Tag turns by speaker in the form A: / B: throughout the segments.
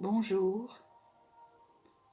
A: Bonjour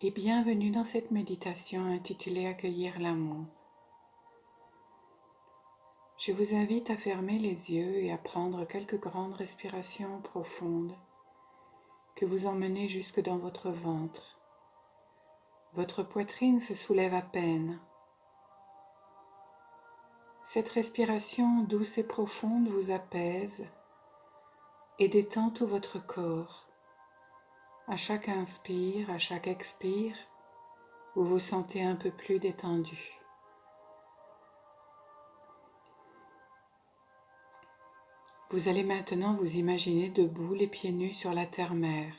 A: et bienvenue dans cette méditation intitulée Accueillir l'amour. Je vous invite à fermer les yeux et à prendre quelques grandes respirations profondes que vous emmenez jusque dans votre ventre. Votre poitrine se soulève à peine. Cette respiration douce et profonde vous apaise et détend tout votre corps. À chaque inspire, à chaque expire, vous vous sentez un peu plus détendu. Vous allez maintenant vous imaginer debout, les pieds nus sur la terre-mère,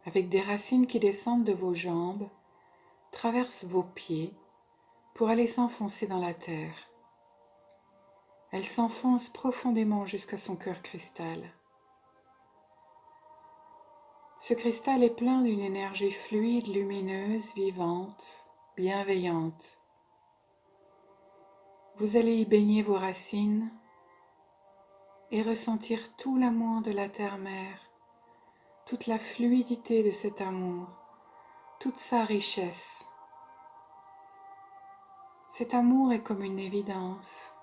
A: avec des racines qui descendent de vos jambes, traversent vos pieds pour aller s'enfoncer dans la terre. Elles s'enfoncent profondément jusqu'à son cœur cristal. Ce cristal est plein d'une énergie fluide, lumineuse, vivante, bienveillante. Vous allez y baigner vos racines et ressentir tout l'amour de la terre-mère, toute la fluidité de cet amour, toute sa richesse. Cet amour est comme une évidence.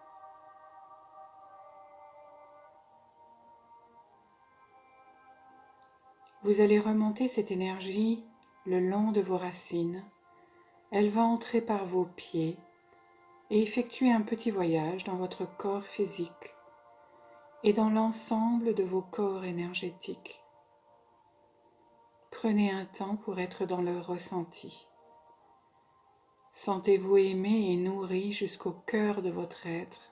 A: Vous allez remonter cette énergie le long de vos racines. Elle va entrer par vos pieds et effectuer un petit voyage dans votre corps physique et dans l'ensemble de vos corps énergétiques. Prenez un temps pour être dans le ressenti. Sentez-vous aimé et nourri jusqu'au cœur de votre être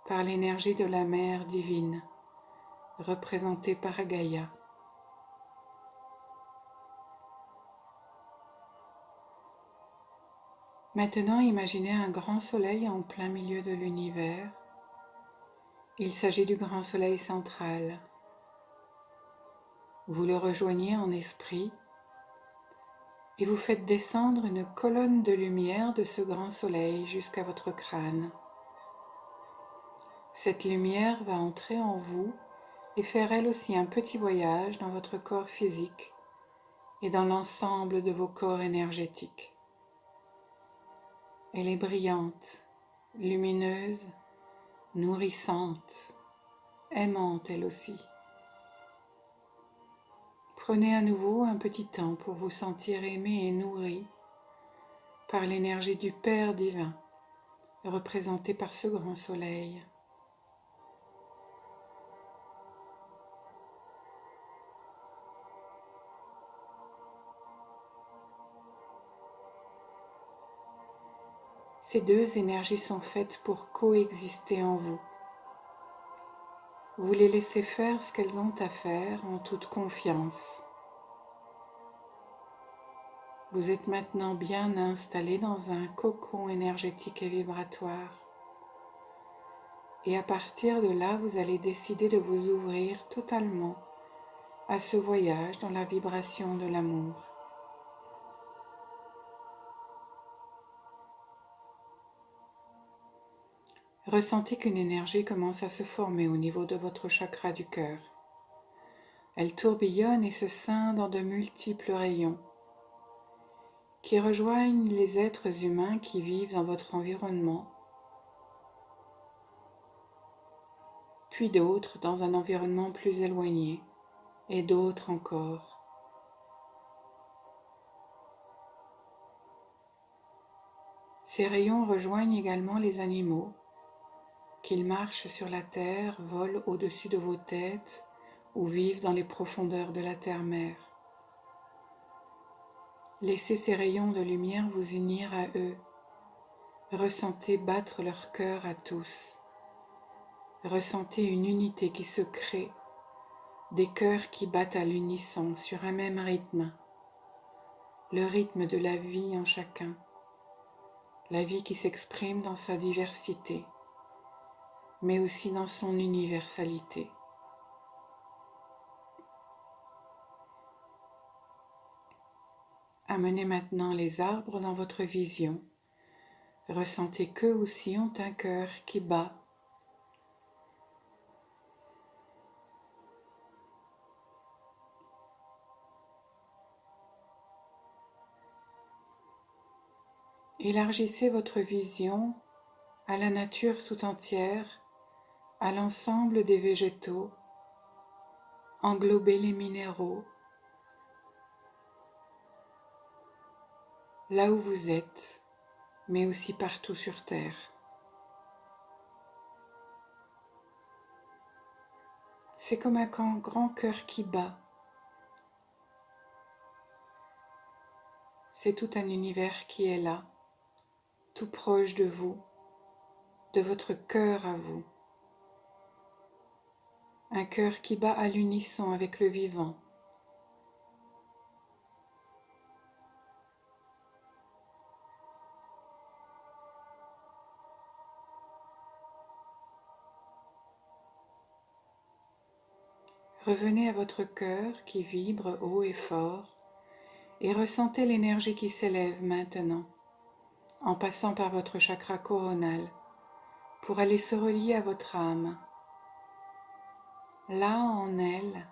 A: par l'énergie de la mère divine, représentée par Gaïa. Maintenant, imaginez un grand soleil en plein milieu de l'univers. Il s'agit du grand soleil central. Vous le rejoignez en esprit et vous faites descendre une colonne de lumière de ce grand soleil jusqu'à votre crâne. Cette lumière va entrer en vous et faire elle aussi un petit voyage dans votre corps physique et dans l'ensemble de vos corps énergétiques. Elle est brillante, lumineuse, nourrissante, aimante elle aussi. Prenez à nouveau un petit temps pour vous sentir aimé et nourri par l'énergie du Père divin, représentée par ce grand soleil. Ces deux énergies sont faites pour coexister en vous. Vous les laissez faire ce qu'elles ont à faire en toute confiance. Vous êtes maintenant bien installé dans un cocon énergétique et vibratoire. Et à partir de là, vous allez décider de vous ouvrir totalement à ce voyage dans la vibration de l'amour. Ressentez qu'une énergie commence à se former au niveau de votre chakra du cœur. Elle tourbillonne et se scinde en de multiples rayons qui rejoignent les êtres humains qui vivent dans votre environnement, puis d'autres dans un environnement plus éloigné, et d'autres encore. Ces rayons rejoignent également les animaux, qu'ils marchent sur la terre, volent au-dessus de vos têtes ou vivent dans les profondeurs de la terre-mère. Laissez ces rayons de lumière vous unir à eux. Ressentez battre leur cœur à tous. Ressentez une unité qui se crée, des cœurs qui battent à l'unisson sur un même rythme, le rythme de la vie en chacun, la vie qui s'exprime dans sa diversité, mais aussi dans son universalité. Amenez maintenant les arbres dans votre vision. Ressentez qu'eux aussi ont un cœur qui bat. Élargissez votre vision à la nature tout entière, à l'ensemble des végétaux, englobez les minéraux, là où vous êtes, mais aussi partout sur Terre. C'est comme un grand cœur qui bat. C'est tout un univers qui est là, tout proche de vous, de votre cœur à vous. Un cœur qui bat à l'unisson avec le vivant. Revenez à votre cœur qui vibre haut et fort et ressentez l'énergie qui s'élève maintenant en passant par votre chakra coronal pour aller se relier à votre âme. Là, en elle,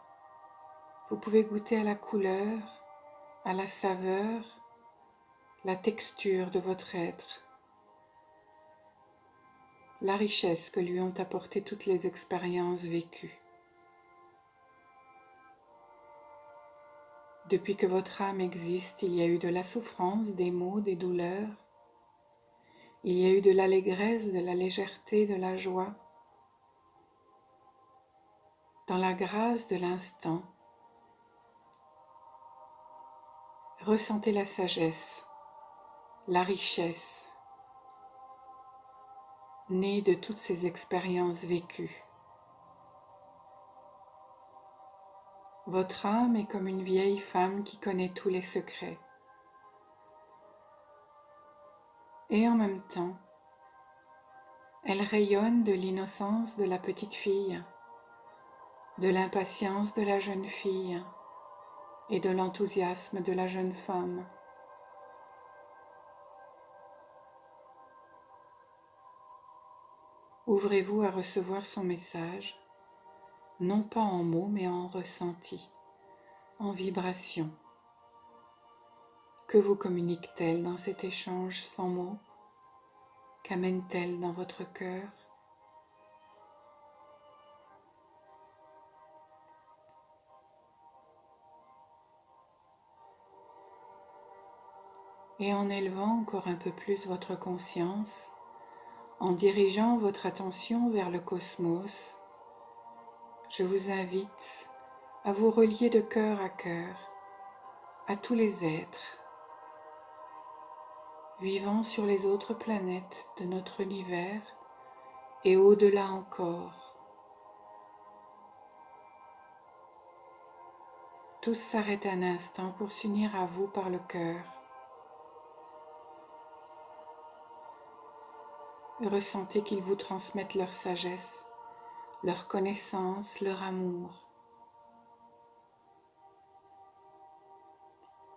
A: vous pouvez goûter à la couleur, à la saveur, la texture de votre être, la richesse que lui ont apporté toutes les expériences vécues. Depuis que votre âme existe, il y a eu de la souffrance, des maux, des douleurs. Il y a eu de l'allégresse, de la légèreté, de la joie. Dans la grâce de l'instant, ressentez la sagesse, la richesse, née de toutes ces expériences vécues. Votre âme est comme une vieille femme qui connaît tous les secrets. Et en même temps, elle rayonne de l'innocence de la petite fille, de l'impatience de la jeune fille et de l'enthousiasme de la jeune femme. Ouvrez-vous à recevoir son message, non pas en mots mais en ressenti, en vibration. Que vous communique-t-elle dans cet échange sans mots? Qu'amène-t-elle dans votre cœur? Et en élevant encore un peu plus votre conscience, en dirigeant votre attention vers le cosmos, je vous invite à vous relier de cœur à tous les êtres vivant sur les autres planètes de notre univers et au-delà encore. Tous s'arrêtent un instant pour s'unir à vous par le cœur. Ressentez qu'ils vous transmettent leur sagesse, leur connaissance, leur amour.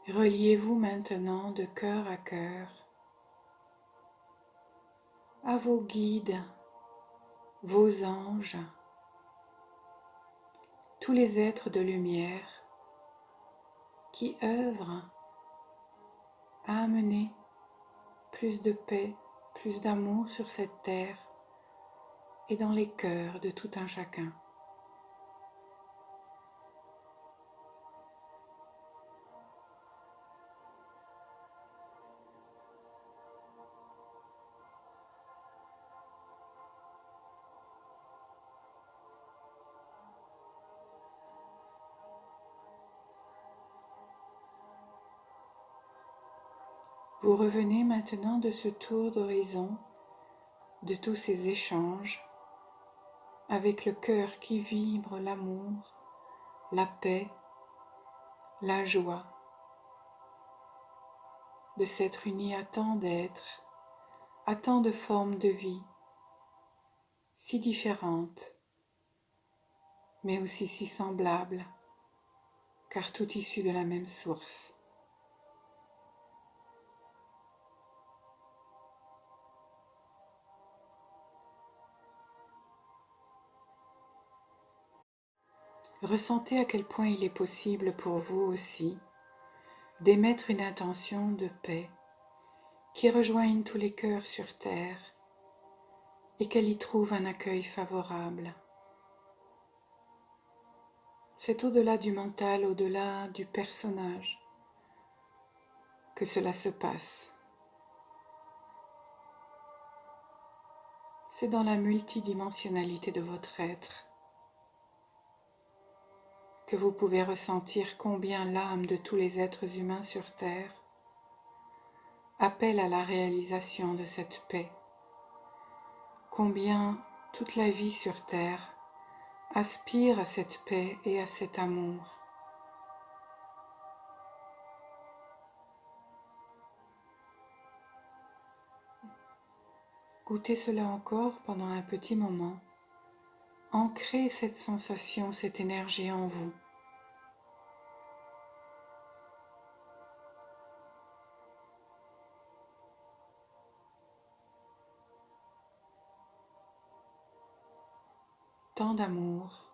A: Reliez-vous maintenant de cœur à vos guides, vos anges, tous les êtres de lumière qui œuvrent à amener plus de paix, plus d'amour sur cette terre et dans les cœurs de tout un chacun. Vous revenez maintenant de ce tour d'horizon, de tous ces échanges, avec le cœur qui vibre l'amour, la paix, la joie, de s'être unis à tant d'êtres, à tant de formes de vie, si différentes, mais aussi si semblables, car toutes issues de la même source. Ressentez à quel point il est possible pour vous aussi d'émettre une intention de paix qui rejoignent tous les cœurs sur terre et qu'elle y trouve un accueil favorable. C'est au-delà du mental, au-delà du personnage que cela se passe. C'est dans la multidimensionnalité de votre être que vous pouvez ressentir combien l'âme de tous les êtres humains sur Terre appelle à la réalisation de cette paix, combien toute la vie sur Terre aspire à cette paix et à cet amour. Goûtez cela encore pendant un petit moment. Ancrez cette sensation, cette énergie en vous. Tant d'amour,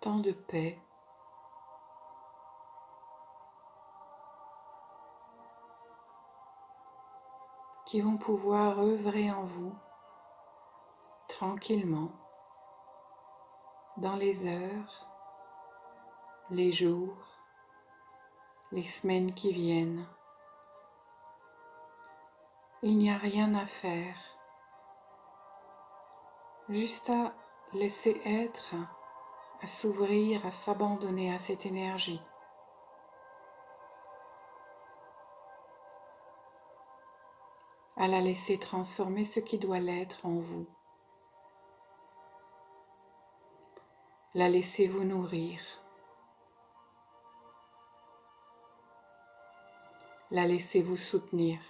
A: tant de paix, qui vont pouvoir œuvrer en vous tranquillement dans les heures, les jours, les semaines qui viennent. Il n'y a rien à faire, juste à laisser être, à s'ouvrir, à s'abandonner à cette énergie. À la laisser transformer ce qui doit l'être en vous. La laisser vous nourrir. La laisser vous soutenir.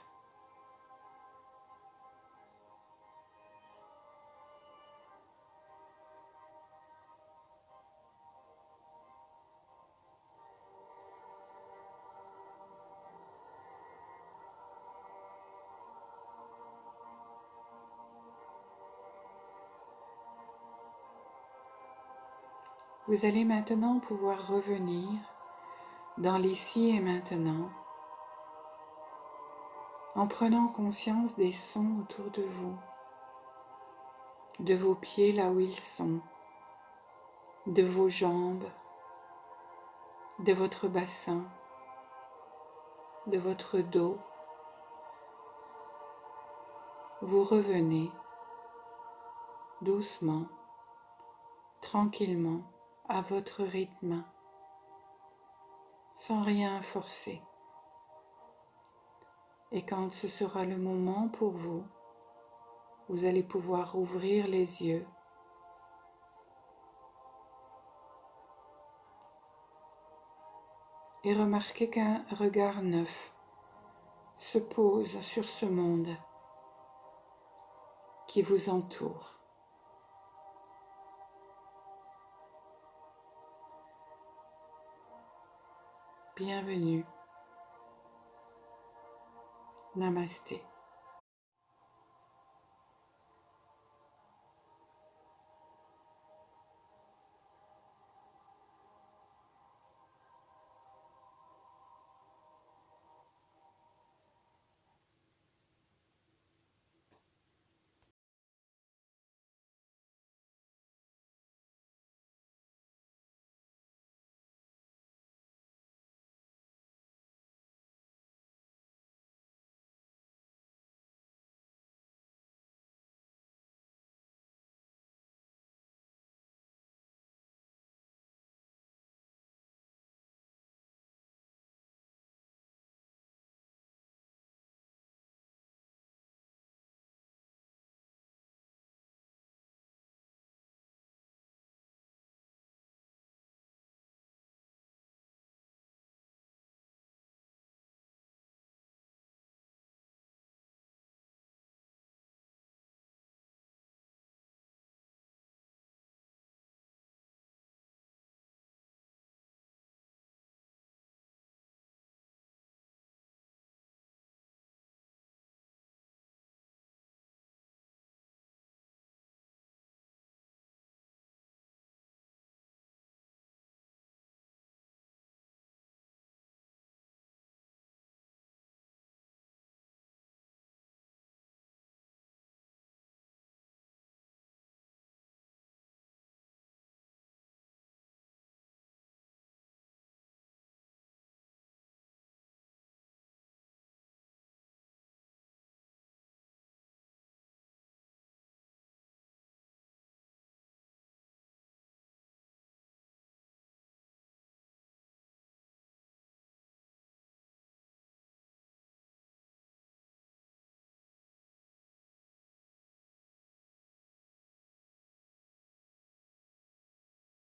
A: Vous allez maintenant pouvoir revenir dans l'ici et maintenant en prenant conscience des sons autour de vous, de vos pieds là où ils sont, de vos jambes, de votre bassin, de votre dos. Vous revenez doucement, tranquillement, à votre rythme, sans rien forcer. Et quand ce sera le moment pour vous, vous allez pouvoir ouvrir les yeux et remarquer qu'un regard neuf se pose sur ce monde qui vous entoure. Bienvenue. Namasté.